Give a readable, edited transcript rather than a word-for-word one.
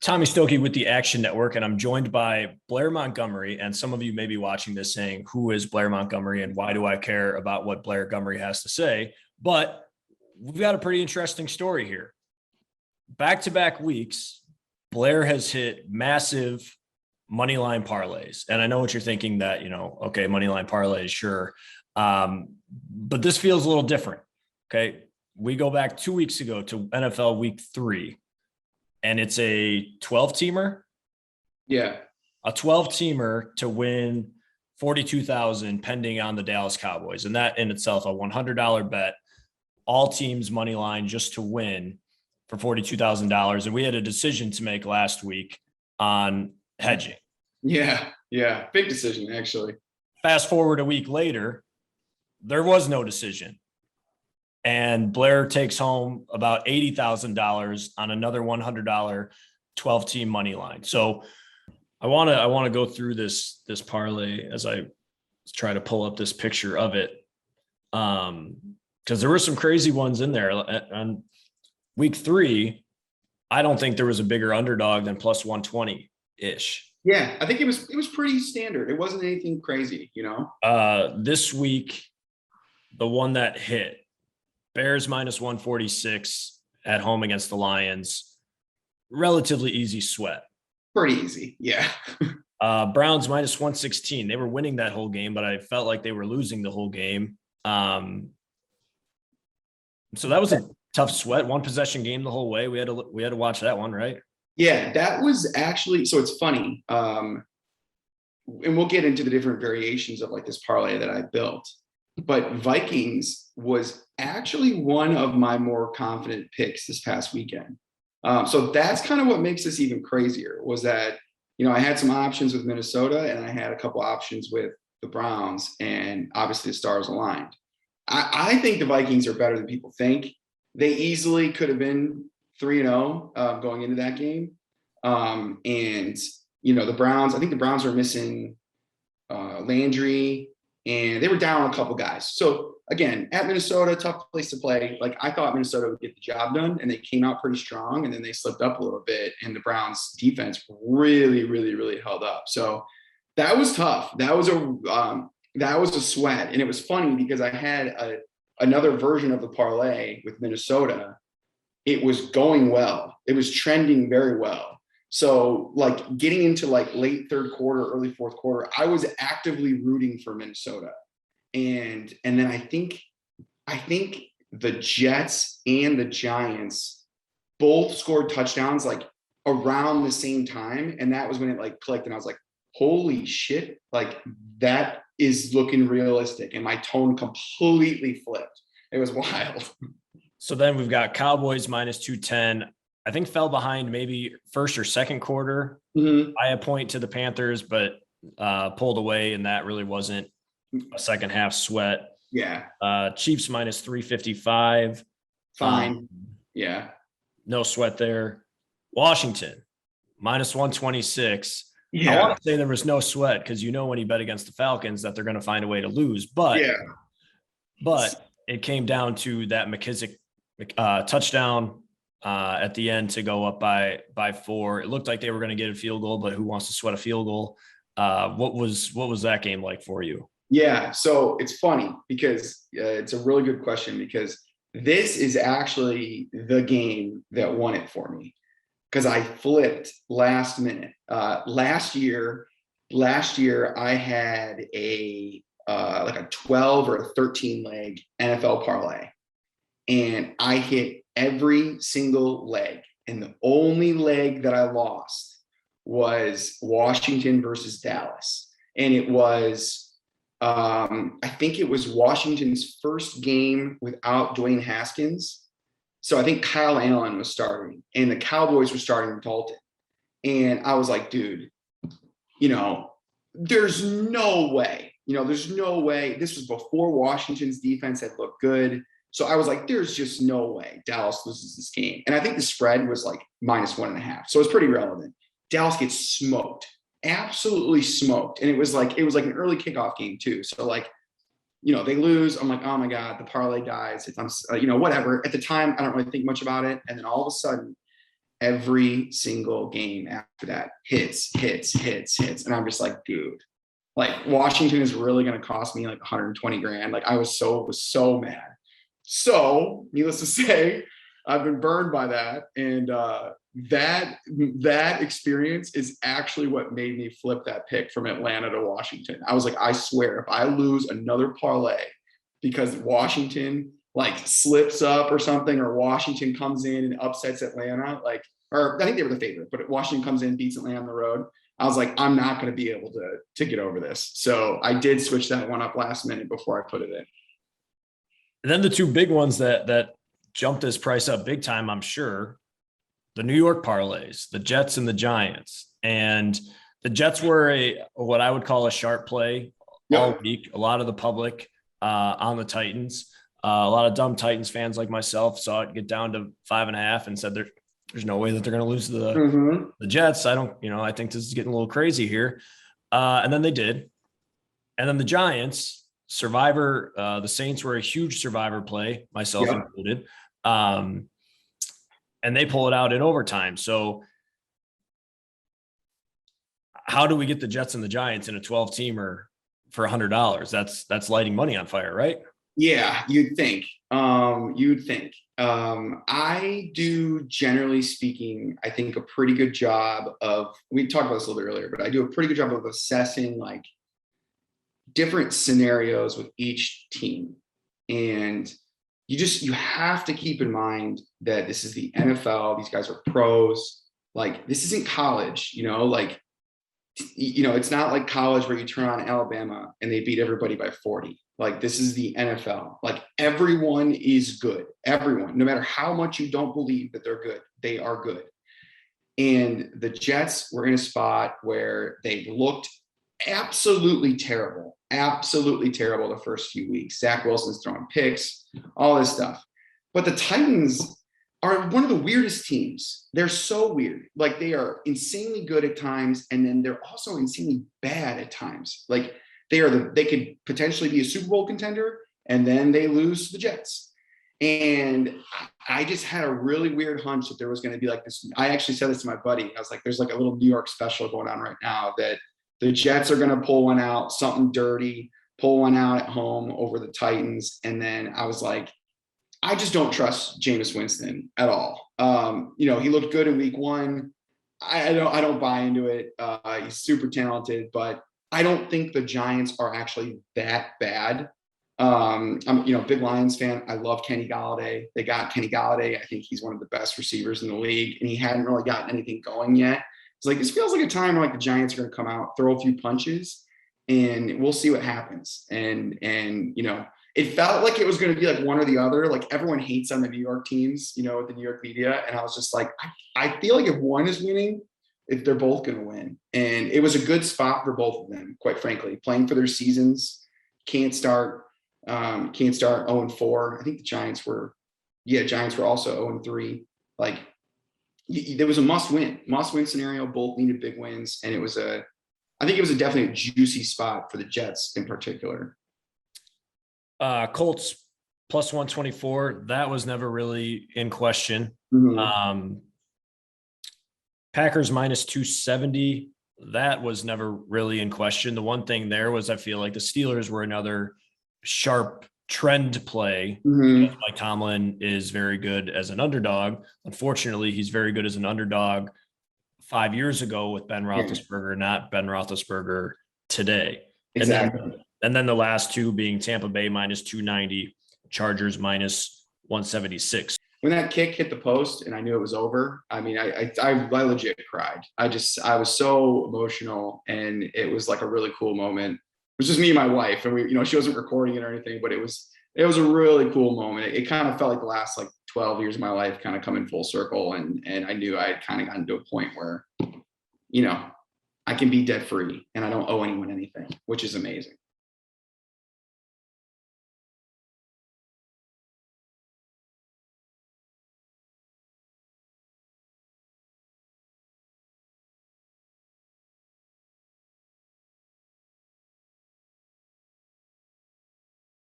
Tommy Stokey with the Action Network, and I'm joined by Blair Montgomery. And some of you may be watching this saying, who is Blair Montgomery and why do I care about what Blair Montgomery has to say? But we've got a pretty interesting story here. Back-to-back weeks, Blair has hit massive money line parlays. And I know what you're thinking that, okay, money line parlays, sure. But this feels a little different. Okay. We go back 2 weeks ago to NFL week 3. And it's a 12-teamer. Yeah. A 12-teamer to win 42,000 pending on the Dallas Cowboys. And that in itself, a $100 bet, all teams money line just to win for $42,000. And we had a decision to make last week on hedging. Yeah. Big decision, actually. Fast forward a week later, there was no decision. And Blair takes home about $80,000 on another $100 12-team money line. So I want to go through this parlay as I try to pull up this picture of it, because there were some crazy ones in there. On week 3, I don't think there was a bigger underdog than plus 120 ish. Yeah, I think it was pretty standard. It wasn't anything crazy, This week, the one that hit. Bears minus 146 at home against the Lions. Relatively easy sweat. Pretty easy, yeah. Browns minus 116. They were winning that whole game, but I felt like they were losing the whole game. So that was a tough sweat. One possession game the whole way. We had to watch that one, right? Yeah, that was actually, so it's funny. And we'll get into the different variations of like this parlay that I built. But Vikings was actually one of my more confident picks this past weekend. So that's kind of what makes this even crazier was that, I had some options with Minnesota and I had a couple options with the Browns, and obviously the stars aligned. I think the Vikings are better than people think. They easily could have been 3-0 going into that game. And, the Browns, I think the Browns are missing Landry, and they were down a couple guys. So again, at Minnesota, tough place to play. Like I thought Minnesota would get the job done, and they came out pretty strong, and then they slipped up a little bit, and the Browns defense really, really, really held up. So that was tough. That was a sweat. And it was funny because I had another version of the parlay with Minnesota. It was going well. It was trending very well. So like getting into like late third quarter, early fourth quarter, I was actively rooting for Minnesota. And then I think the Jets and the Giants both scored touchdowns like around the same time. And that was when it like clicked, and I was like, holy shit, like that is looking realistic. And my tone completely flipped. It was wild. So then we've got Cowboys minus 210. I think fell behind maybe first or second quarter. Mm-hmm. I point to the Panthers, but pulled away, and that really wasn't a second half sweat. Yeah. Chiefs minus 355. Fine. Yeah. No sweat there. Washington minus 126. Yeah. I want to say there was no sweat because when you bet against the Falcons that they're going to find a way to lose. But it came down to that McKissick touchdown at the end to go up by 4. It looked like they were going to get a field goal, but who wants to sweat a field goal? What was that game like for you? Yeah. So it's funny because it's a really good question, because this is actually the game that won it for me, because I flipped last minute. Last year I had a 12 or a 13 leg NFL parlay, and I hit every single leg. And the only leg that I lost was Washington versus Dallas. And it was, I think it was Washington's first game without Dwayne Haskins. So I think Kyle Allen was starting, and the Cowboys were starting with Dalton. And I was like, dude, there's no way, there's no way. This was before Washington's defense had looked good. So I was like, there's just no way Dallas loses this game. And I think the spread was like minus 1.5. So it's pretty relevant. Dallas gets smoked, absolutely smoked. And it was like an early kickoff game too. So like, they lose. I'm like, oh my God, the parlay dies. I'm whatever. At the time, I don't really think much about it. And then all of a sudden, every single game after that. Hits. And I'm just like, dude, like Washington is really going to cost me like 120 grand. Like I was so mad. So needless to say, I've been burned by that. And that experience is actually what made me flip that pick from Atlanta to Washington. I was like, I swear, if I lose another parlay because Washington like slips up or something, or Washington comes in and upsets Atlanta, like, or I think they were the favorite, but Washington comes in, beats Atlanta on the road. I was like, I'm not going to be able to get over this. So I did switch that one up last minute before I put it in. And then the two big ones that jumped this price up big time, I'm sure, the New York parlays, the Jets and the Giants. And the Jets were what I would call a sharp play all week. A lot of the public on the Titans, a lot of dumb Titans fans like myself saw it get down to 5.5 and said there's no way that they're going to lose to the Jets. I think this is getting a little crazy here. And then they did. And then the Giants, Survivor, the Saints were a huge Survivor play, myself included. And they pull it out in overtime. So how do we get the Jets and the Giants in a 12-teamer for $100? That's lighting money on fire, right? Yeah, you'd think. I do, generally speaking, I think a pretty good job of, we talked about this a little bit earlier, but I do a pretty good job of assessing like different scenarios with each team. And you have to keep in mind that this is the NFL. These guys are pros. Like, this isn't college, like, it's not like college where you turn on Alabama and they beat everybody by 40. Like, this is the NFL. Like, everyone is good. Everyone, no matter how much you don't believe that they're good, they are good. And the Jets were in a spot where they looked absolutely terrible the first few weeks. Zach Wilson's throwing picks, all this stuff. But the Titans are one of the weirdest teams. They're so weird. Like, they are insanely good at times, and then they're also insanely bad at times. Like, they could potentially be a Super Bowl contender, and then they lose to the Jets. And I just had a really weird hunch that there was going to be like this. I actually said this to my buddy. I was like, there's like a little New York special going on right now that the Jets are going to pull one out, something dirty, pull one out at home over the Titans. And then I was like, I just don't trust Jameis Winston at all. He looked good in week 1. I don't buy into it. He's super talented, but I don't think the Giants are actually that bad. I'm a big Lions fan. I love Kenny Galladay. They got Kenny Galladay. I think he's one of the best receivers in the league, and he hadn't really gotten anything going yet. It's like, this feels like a time where like the Giants are going to come out, throw a few punches, and we'll see what happens. And it felt like it was going to be like one or the other. Like, everyone hates on the New York teams, with the New York media. And I was just like, I feel like if one is winning, if they're both going to win. And it was a good spot for both of them, quite frankly, playing for their seasons. Can't start 0-4. I think the Giants were also 0-3. Like, there was a must win scenario. Both needed big wins. And I think it was definitely a juicy spot for the Jets in particular. Colts plus 124. That was never really in question. Packers minus 270. That was never really in question. The one thing there was, I feel like the Steelers were another sharp trend play. Mike Tomlin is very good as an underdog. Unfortunately, he's very good as an underdog 5 years ago with Ben Roethlisberger, not Ben Roethlisberger today. Exactly. And then the last two being Tampa Bay minus 290, Chargers minus 176. When that kick hit the post and I knew it was over, I mean, I legit cried. I was so emotional, and it was like a really cool moment. It was just me and my wife, and we, she wasn't recording it or anything, but it was a really cool moment. It kind of felt like the last like 12 years of my life kind of coming full circle. And I knew I had kind of gotten to a point where, I can be debt free and I don't owe anyone anything, which is amazing.